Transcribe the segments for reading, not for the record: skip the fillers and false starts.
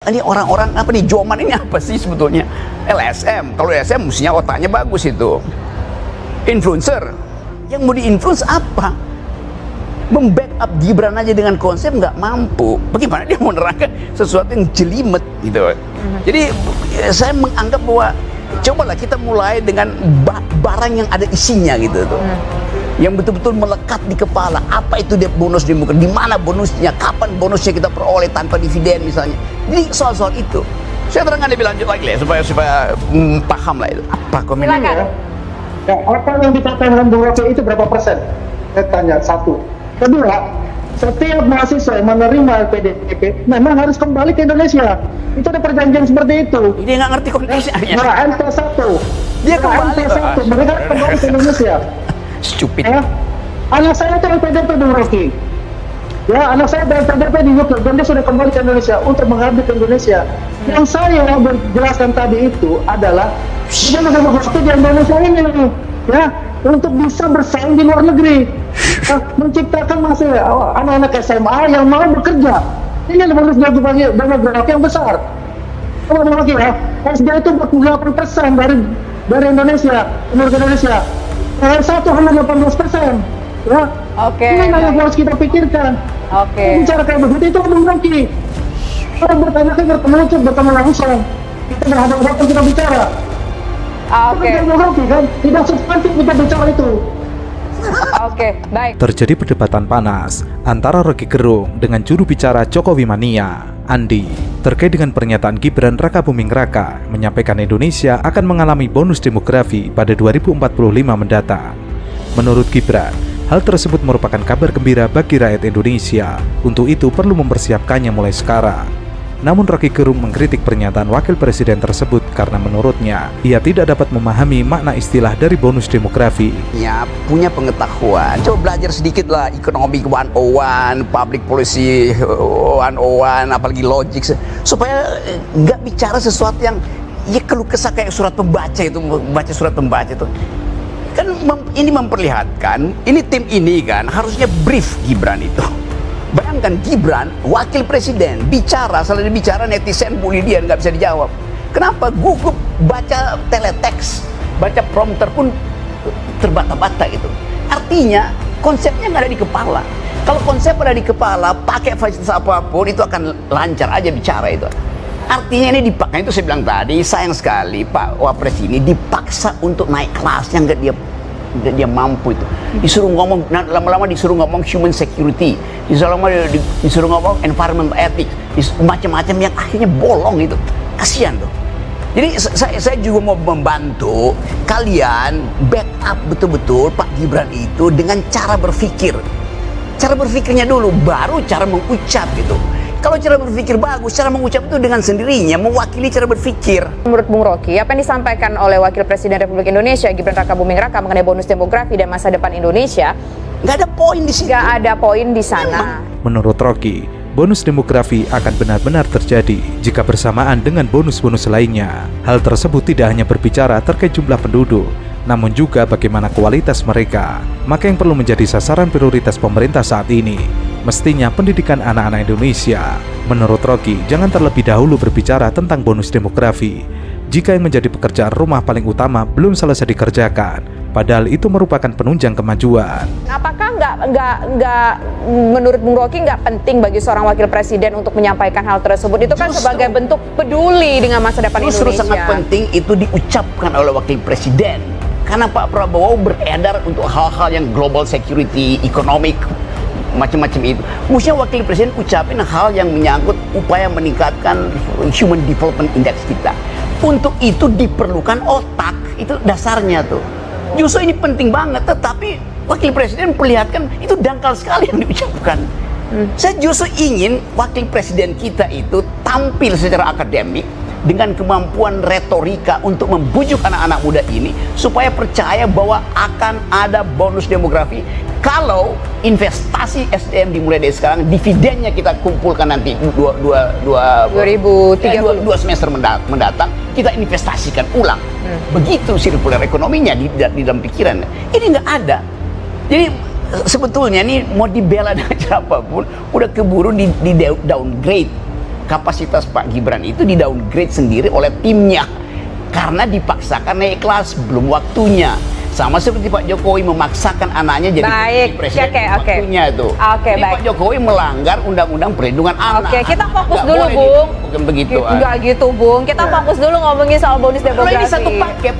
ini orang-orang apa nih, Joman ini apa sih sebetulnya? LSM, kalau LSM mestinya otaknya bagus itu. Influencer, yang mau di-influence apa? Membackup Gibran aja dengan konsep nggak mampu. Bagaimana dia mau menerangkan sesuatu yang jelimet gitu? Jadi saya menganggap bahwa cobalah kita mulai dengan barang yang ada isinya gitu tuh. Yang betul-betul melekat di kepala. Apa itu dia bonus demokrasi? Di mana bonusnya? Kapan bonusnya kita peroleh tanpa dividen misalnya? Jadi soal-soal itu. Saya terangkan lebih lanjut lagi lah supaya paham lah itu. Apa komentarnya? Ya, apa yang dikatakan Bung Rocky itu berapa persen? Saya tanya, satu. Kedua, setiap mahasiswa yang menerima LPDP memang harus kembali ke Indonesia. Itu ada perjanjian seperti itu. Dia nggak ngerti kondisinya. Nah, MP1. Dia kembali. MP1, mereka kembali ke Indonesia. Stupid. Ya. Anak saya itu LPDP Bung Rocky. Ya, anak saya LPDP di UK dan dia sudah kembali ke Indonesia untuk mengabdi ke Indonesia. Yang saya berjelaskan tadi itu adalah dia negara waktu di Indonesia ini, ya, untuk bisa bersaing di luar negeri, menciptakan masih anak-anak SMA yang mau bekerja. Ini harus bagi demografi yang besar. Kalau lagi ya, SD itu 48% dari Indonesia, penduduk Indonesia. Satu hanya 18%. Ya. Oke. Ini yang harus kita pikirkan. Oke. Bicara kayak begitu itu demografi. Kalau bertanya kan bertemu langsung. Kita berhadapan kita bicara. Oke. Demografi kan tidak substantif kita bicara itu. Oke, baik. Terjadi perdebatan panas antara Rocky Gerung dengan juru bicara Jokowi Mania, Andi, terkait dengan pernyataan Gibran Rakabuming Raka menyampaikan Indonesia akan mengalami bonus demografi pada 2045 mendatang. Menurut Gibran, hal tersebut merupakan kabar gembira bagi rakyat Indonesia. Untuk itu perlu mempersiapkannya mulai sekarang. Namun Rocky Gerung mengkritik pernyataan wakil presiden tersebut karena menurutnya ia tidak dapat memahami makna istilah dari bonus demografi. Ya, punya pengetahuan. Coba belajar sedikit lah Economic 101, Public Policy 101, apalagi Logic, supaya nggak bicara sesuatu yang ya keluh kesah kayak surat pembaca itu, baca surat pembaca itu. Kan ini memperlihatkan, ini tim ini kan harusnya brief Gibran itu. Bayangkan Gibran, wakil presiden, bicara, salah dia bicara netizen bully dia, nggak bisa dijawab. Kenapa? Gugup baca teletext, baca prompter pun terbata-bata gitu. Artinya konsepnya nggak ada di kepala. Kalau konsep ada di kepala, pakai fasilitas apapun itu akan lancar aja bicara itu. Artinya ini dipaksa, itu saya bilang tadi, sayang sekali Pak Wapres ini dipaksa untuk naik kelasnya, nggak dia mampu itu. Disuruh ngomong, lama-lama disuruh ngomong human security, disuruh ngomong environment ethics, macam-macam yang akhirnya bolong itu. Kasihan tuh. Jadi saya juga mau membantu kalian backup betul-betul Pak Gibran itu dengan cara berpikir. Cara berpikirnya dulu, baru cara mengucap gitu. Kalau cara berpikir bagus, cara mengucap itu dengan sendirinya mewakili cara berpikir. Menurut Bung Rocky, apa yang disampaikan oleh Wakil Presiden Republik Indonesia Gibran Rakabuming Raka mengenai bonus demografi dan masa depan Indonesia, nggak ada poin di situ. nggak ada poin di sana. Menurut Rocky, bonus demografi akan benar-benar terjadi jika bersamaan dengan bonus-bonus lainnya. Hal tersebut tidak hanya berbicara terkait jumlah penduduk, namun juga bagaimana kualitas mereka. Maka yang perlu menjadi sasaran prioritas pemerintah saat ini mestinya pendidikan anak-anak Indonesia. Menurut Rocky, jangan terlebih dahulu berbicara tentang bonus demografi jika yang menjadi pekerjaan rumah paling utama belum selesai dikerjakan, padahal itu merupakan penunjang kemajuan. Apakah nggak menurut Bung Rocky nggak penting bagi seorang wakil presiden untuk menyampaikan hal tersebut? Itu kan sebagai bentuk peduli dengan masa depan Justru Indonesia. sangat penting itu diucapkan oleh wakil presiden. Karena Pak Prabowo beredar untuk hal-hal yang global security, economic, macam-macam itu. Mestinya wakil presiden ucapin hal yang menyangkut upaya meningkatkan human development index kita. Untuk itu diperlukan otak, itu dasarnya tuh. Justru ini penting banget, tetapi wakil presiden memperlihatkan itu dangkal sekali yang diucapkan. Saya justru ingin wakil presiden kita itu tampil secara akademik dengan kemampuan retorika untuk membujuk anak-anak muda ini supaya percaya bahwa akan ada bonus demografi kalau investasi SDM dimulai dari sekarang, dividennya kita kumpulkan nanti 2030. dua semester mendatang kita investasikan ulang. Begitu sirkular ekonominya di dalam pikiran. Ini nggak ada. Jadi sebetulnya ini mau dibela dengan cara apapun udah keburu di downgrade. kapasitas Pak Gibran itu di downgrade sendiri oleh timnya karena dipaksakan naik kelas belum waktunya. Sama seperti Pak Jokowi memaksakan anaknya jadi presiden waktunya itu. Ini Pak Jokowi melanggar undang-undang perlindungan anak. Oke, kita fokus Nggak dulu, boleh Bung. bukan begitu. Enggak gitu, Bung. Kita fokus dulu ngomongin soal bonus demografi. Ini satu paket.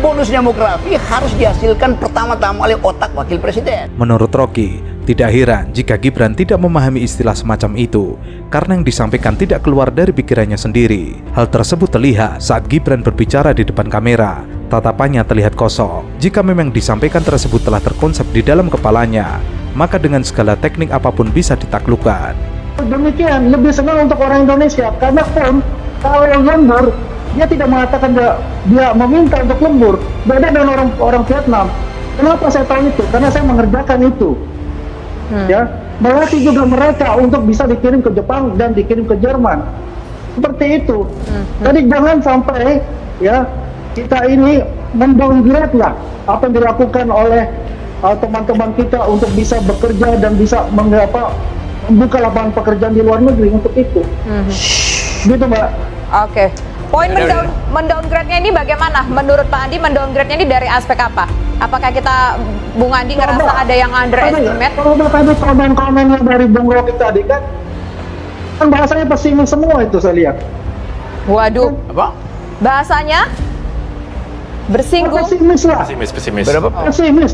Bonus demografi harus dihasilkan pertama-tama oleh otak wakil presiden. Menurut Rocky, tidak heran jika Gibran tidak memahami istilah semacam itu karena yang disampaikan tidak keluar dari pikirannya sendiri. Hal tersebut terlihat saat Gibran berbicara di depan kamera. Tatapannya terlihat kosong. Jika memang disampaikan tersebut telah terkonsep di dalam kepalanya, maka dengan segala teknik apapun bisa ditaklukkan. Demikian, lebih senang untuk orang Indonesia karena pun kalau yang lembur, dia tidak mengatakan dia meminta untuk lembur. Beda dengan orang Vietnam. Kenapa saya tahu itu? Karena saya mengerjakan itu. Ya, melatih juga mereka untuk bisa dikirim ke Jepang dan dikirim ke Jerman. Seperti itu. Jadi jangan sampai ya kita ini mendowngrade lah apa yang dilakukan oleh teman-teman kita untuk bisa bekerja dan bisa membuka lapangan pekerjaan di luar negeri untuk itu. Gitu, Mbak. Oke. Poin mendowngrade-nya ini bagaimana? Menurut Pak Andi mendowngrade-nya ini dari aspek apa? Apakah kita, Bung Andi ngerasa ada yang underestimate? Kalau tadi komen-komen yang dari Bung Rocky tadi kan bahasanya pesimis semua itu saya lihat. Waduh. Apa? Bahasanya bersinggung. Pesimis lah. Pesimis. Berapa? Pesimis.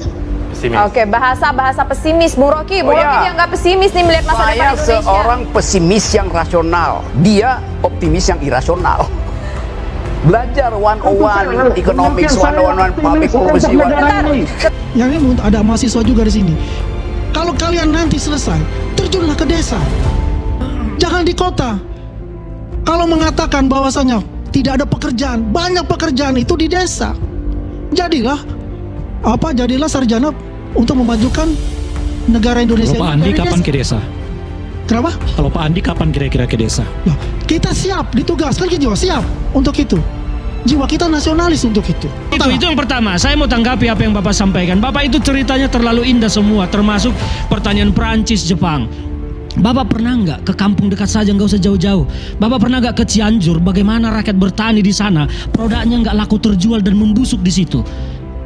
Oke, bahasa pesimis. Bung Rocky dia nggak pesimis nih melihat masa depan Saya Indonesia. seorang pesimis yang rasional, dia optimis yang irasional. Belajar 101 economics, 101 public policy. Yang ini ada mahasiswa juga di sini. Kalau kalian nanti selesai, terjunlah ke desa. Jangan di kota. Kalau mengatakan bahwasanya tidak ada pekerjaan, banyak pekerjaan itu di desa. Jadilah sarjana untuk memajukan negara Indonesia. Kalau Pak Andi kapan ke desa? Kenapa? Kalau Pak Andi kapan kira-kira ke desa? Loh, kita siap ditugaskan, kita siap untuk itu. Jiwa kita nasionalis untuk itu. Itu yang pertama. Saya mau tanggapi apa yang Bapak sampaikan. Bapak itu ceritanya terlalu indah semua, termasuk pertanyaan Perancis, Jepang. Bapak pernah nggak ke kampung dekat saja, nggak usah jauh-jauh. Bapak pernah nggak ke Cianjur? Bagaimana rakyat bertani di sana? Produknya nggak laku terjual dan membusuk di situ.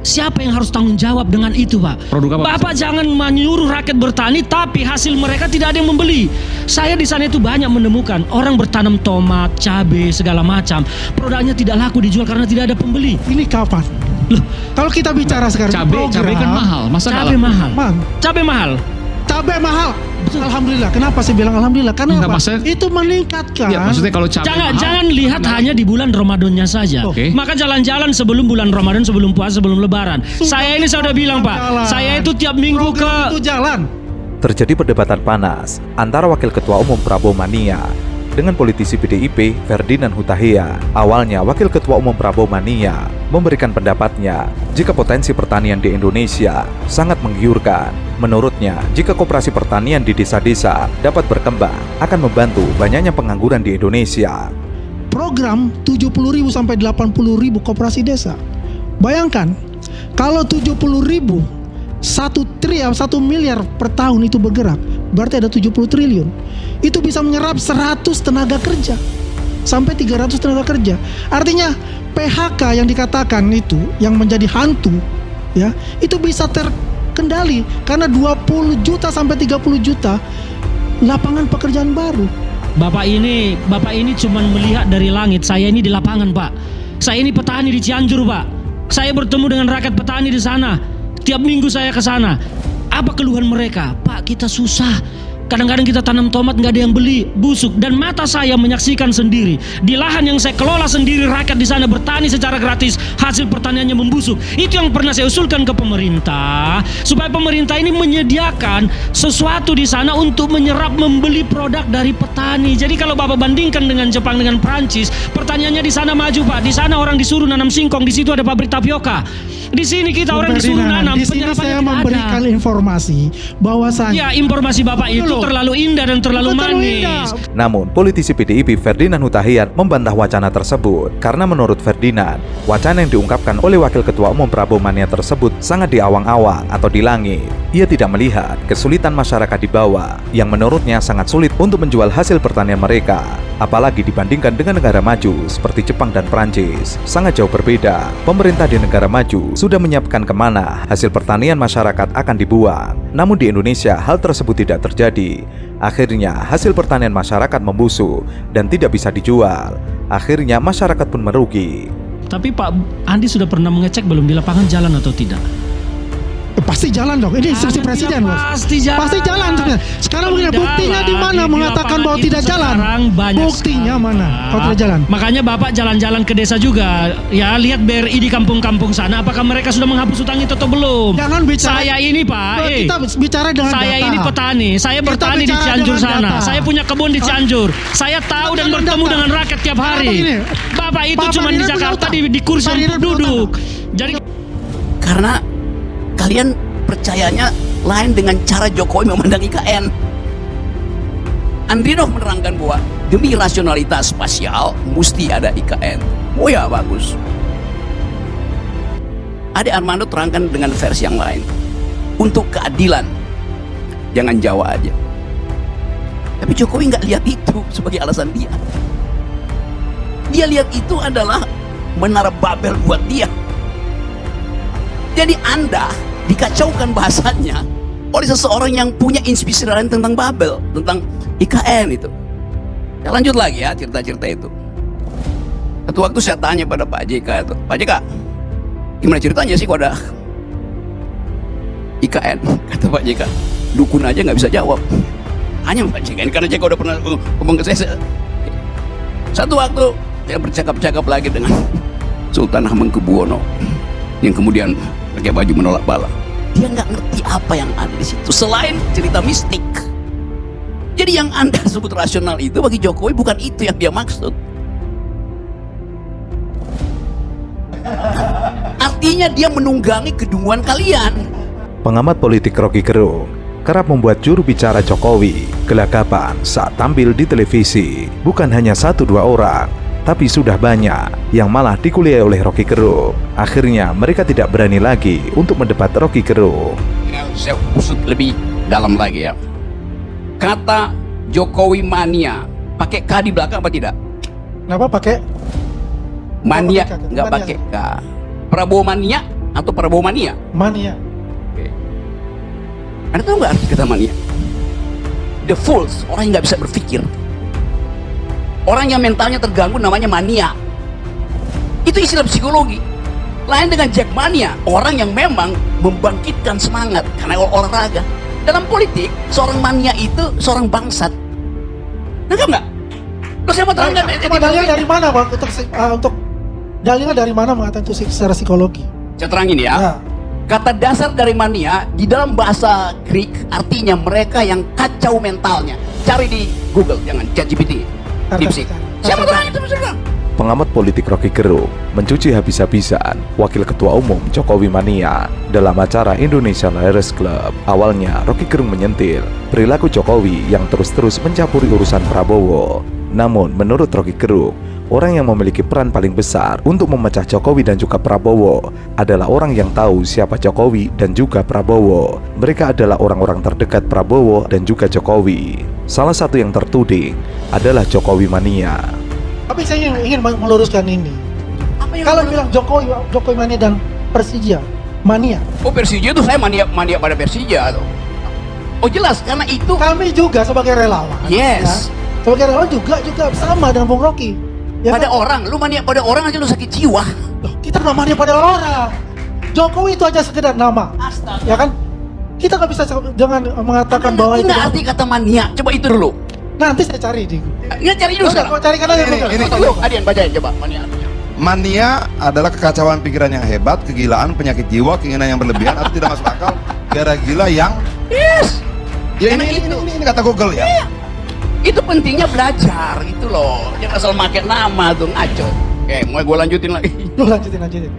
Siapa yang harus tanggung jawab dengan itu, Pak? Bapak jangan menyuruh rakyat bertani, tapi hasil mereka tidak ada yang membeli. Saya di sana itu banyak menemukan orang bertanam tomat, cabai, segala macam. Produknya tidak laku dijual karena tidak ada pembeli. Ini kapan? Loh, kalau kita bicara sekarang Cabai kan mahal, masa cabai mahal. Cabai mahal. Cabai mahal. Alhamdulillah. Kenapa saya bilang alhamdulillah? Karena Enggak, apa? maksudnya- Itu meningkatkan. Ya, maksudnya kalau cabai mahal, Jangan lihat hanya di bulan Ramadannya saja. Oke. Maka jalan-jalan sebelum bulan Ramadan, sebelum puasa, sebelum Lebaran. Saya udah bilang, Pak. Jalan. Saya itu tiap minggu Program itu jalan. Terjadi perdebatan panas antara Wakil Ketua Umum Prabowo Mania dengan politisi PDIP Ferdinand Hutahian. Awalnya Wakil Ketua Umum Prabowo Mania memberikan pendapatnya jika potensi pertanian di Indonesia sangat menggiurkan. Menurutnya, jika koperasi pertanian di desa-desa dapat berkembang, akan membantu banyaknya pengangguran di Indonesia. Program 70.000 sampai 80.000 koperasi desa. Bayangkan, kalau 70.000 1 miliar per tahun itu bergerak, berarti ada 70 triliun. Itu bisa menyerap 100 tenaga kerja sampai 300 tenaga kerja. Artinya PHK yang dikatakan itu yang menjadi hantu ya, itu bisa terkendali karena 20 juta sampai 30 juta lapangan pekerjaan baru. Bapak ini cuma melihat dari langit. Saya ini di lapangan, Pak. Saya ini petani di Cianjur, Pak. Saya bertemu dengan rakyat petani di sana. Tiap minggu saya ke sana. Apa keluhan mereka? Pak, kita susah. Kadang-kadang kita tanam tomat nggak ada yang beli, busuk. Dan mata saya menyaksikan sendiri. Di lahan yang saya kelola sendiri, rakyat di sana bertani secara gratis, hasil pertaniannya membusuk. Itu yang pernah saya usulkan ke pemerintah, supaya pemerintah ini menyediakan sesuatu di sana untuk menyerap membeli produk dari petani. Jadi kalau Bapak bandingkan dengan Jepang, dengan Prancis, pertaniannya di sana maju, Pak. Di sana orang disuruh nanam singkong, di situ ada pabrik tapioka. Di sini kita orang disuruh nanam. Di sini saya memberikan informasi bahwasanya ya, informasi Bapak itu terlalu indah dan terlalu Bukan terlalu manis. indah. Namun, politisi PDIP Ferdinand Huta Heian membantah wacana tersebut karena menurut Ferdinand, wacana yang diungkapkan oleh Wakil Ketua Umum Prabowo Mania tersebut sangat diawang-awang atau di langit. Ia tidak melihat kesulitan masyarakat di bawah yang menurutnya sangat sulit untuk menjual hasil pertanian mereka. Apalagi dibandingkan dengan negara maju seperti Jepang dan Prancis, sangat jauh berbeda. Pemerintah di negara maju sudah menyiapkan kemana hasil pertanian masyarakat akan dibuang. Namun di Indonesia hal tersebut tidak terjadi. Akhirnya hasil pertanian masyarakat membusuk dan tidak bisa dijual. Akhirnya masyarakat pun merugi. Tapi Pak Andi sudah pernah mengecek belum di lapangan jalan atau tidak? Pasti jalan dong. Ini instruksi presiden, Bos. Pasti jalan. Pasti jalan. Sekarang begini, buktinya di mana mengatakan bahwa tidak jalan? Buktinya mana? Kalau tidak jalan. Makanya Bapak jalan-jalan ke desa juga. Ya, lihat BRI di kampung-kampung sana. Apakah mereka sudah menghapus utang itu atau belum? Jangan bicara. Saya ini Pak. Kita bicara dengan Saya data. ini petani. Saya Kita bertani di bicara Cianjur dengan sana. data. Saya punya kebun di Cianjur. Saya tahu dan Dengan bertemu data. dengan rakyat tiap hari. Begini, Bapak itu Pak cuma di Ferdinand Jakarta punya utang. di kursi Pak Ferdinand punya duduk. Jadi Karena kalian percayanya lain dengan cara Jokowi memandang IKN. Andrinov menerangkan bahwa demi rasionalitas spasial mesti ada IKN. Oh ya, bagus. Ade Armando terangkan dengan versi yang lain. Untuk keadilan, jangan Jawa aja. Tapi Jokowi nggak lihat itu sebagai alasan dia. Dia lihat itu adalah menara Babel buat dia. Jadi Anda dikacaukan bahasanya oleh seseorang yang punya inspirasi tentang Babel, tentang IKN itu. Ya, lanjut lagi ya cerita-cerita itu. Satu waktu saya tanya pada Pak JK itu, Pak JK, gimana ceritanya sih kok ada IKN? Kata Pak JK, dukun aja nggak bisa jawab. Hanya Pak JK, karena JK udah pernah ngomong ke saya. Satu waktu saya bercakap-cakap lagi dengan Sultan Hamengkubuwono yang kemudian pakai baju menolak bala. Dia nggak ngerti apa yang ada di situ selain cerita mistik. Jadi yang Anda sebut rasional itu bagi Jokowi bukan itu yang dia maksud. Artinya dia menunggangi kedunguan kalian. Pengamat politik Rocky Gerung kerap membuat juru bicara Jokowi gelagapan saat tampil di televisi. Bukan hanya 1-2 orang, tapi sudah banyak yang malah dikuliah oleh Rocky Gerung. Akhirnya mereka tidak berani lagi untuk mendebat Rocky Gerung. Ya, saya usut lebih dalam lagi ya. Kata Jokowi mania pakai K di belakang apa tidak? Kenapa pakai Mania pakai K? nggak Mania. pakai K. Prabowo mania atau Prabowo mania? mania? Anda tahu nggak arti kata mania? The fools, orang yang nggak bisa berpikir. Orang yang mentalnya terganggu namanya mania. Itu istilah psikologi. Lain dengan jackmania, orang yang memang membangkitkan semangat karena olahraga. Dalam politik, seorang mania itu seorang bangsat. Nangkap nggak? Terus saya mau terangkan. Cuma dalilnya dari mana, Bang? Untuk dalilnya dari mana mengatakan itu secara psikologi? Saya terangin ya. Ya. Kata dasar dari mania di dalam bahasa Greek artinya mereka yang kacau mentalnya. Cari di Google, jangan ChatGPT. Dipsik. Siapa terangin itu bisa? Pengamat politik Rocky Gerung mencuci habis-habisan Wakil Ketua Umum Jokowi Mania dalam acara Indonesia Liars Club. Awalnya Rocky Gerung menyentil perilaku Jokowi yang terus-terus mencampuri urusan Prabowo. Namun menurut Rocky Gerung, orang yang memiliki peran paling besar untuk memecah Jokowi dan juga Prabowo adalah orang yang tahu siapa Jokowi dan juga Prabowo. Mereka adalah orang-orang terdekat Prabowo dan juga Jokowi. Salah satu yang tertuding adalah Jokowi Mania. Tapi saya ingin meluruskan ini. Kalau bilang Jokowi mania dan Persija mania. Oh, Persija itu saya mania pada Persija tuh. Oh jelas, karena itu. Kami juga sebagai relawan. Yes. Ya, sebagai relawan juga sama dengan Bung Rocky. Ya Pada kan? orang, lu mania pada orang aja lu sakit jiwa. Loh, kita nggak mania pada orang. Jokowi itu aja sekedar nama. Astaga. Ya kan? Kita nggak bisa dengan mengatakan bahwa itu. Nggak arti kata mania. Coba itu dulu. Nanti saya cari di. Ya cari dulu sekarang. Kau carikan aja dulu. Ini Adian bacain coba mania artinya. Mania adalah kekacauan pikiran yang hebat, kegilaan, penyakit jiwa, keinginan yang berlebihan atau tidak masuk akal, gara gila yang. Yes. Ya ini kata Google ya. Itu pentingnya belajar gitu loh. Jangan asal pakai nama tuh ngaco. Oke, mau gue lanjutin lagi. Loh, lanjutin.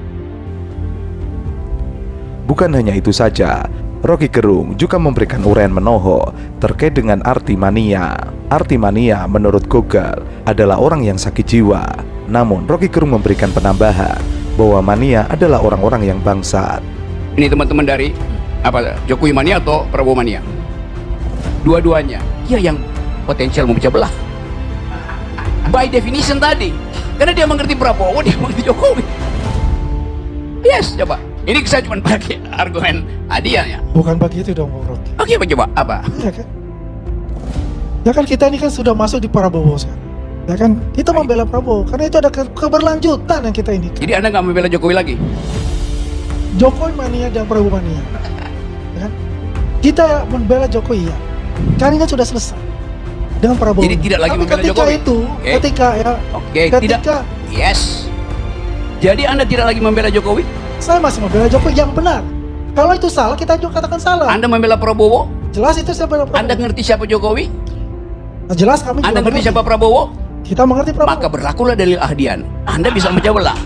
Bukan hanya itu saja, Rocky Gerung juga memberikan uraian menohok terkait dengan arti mania. Arti mania menurut Google adalah orang yang sakit jiwa. Namun Rocky Gerung memberikan penambahan bahwa mania adalah orang-orang yang bangsat. Ini teman-teman dari Jokowi mania atau Prabowo mania? Dua-duanya. Ya yang potensial memecah belah. By definition tadi. Karena dia mengerti Prabowo, dia mengerti Jokowi. Yes, coba. Ini saya cuma pakai argumen hadiahnya. Bukan begitu dong, Bung Rocky. Oke, apa coba? Apa? Ya kan? Ya kan kita ini kan sudah masuk di Prabowo sekarang. Ya kan? Kita membela Prabowo karena itu ada keberlanjutan yang kita ini. Jadi Anda nggak membela Jokowi lagi? Jokowi mania dan Prabowo mania. Ya kan? Kita membela Jokowi ya. Karena ini kan sudah selesai dengan Prabowo. Jadi tidak lagi tapi membela ketika Jokowi? itu, Oke. ketika ya, Oke, ketika tidak. Yes. Jadi Anda tidak lagi membela Jokowi? saya masih membela Jokowi yang benar. Kalau itu salah, kita juga katakan salah. Anda membela Prabowo? Jelas itu saya membela Prabowo. Anda ngerti siapa Jokowi? Nah, jelas kami Anda juga ngerti siapa Prabowo? Kita mengerti Prabowo. Maka berlakulah dalil ahdian. Anda bisa memecah belah.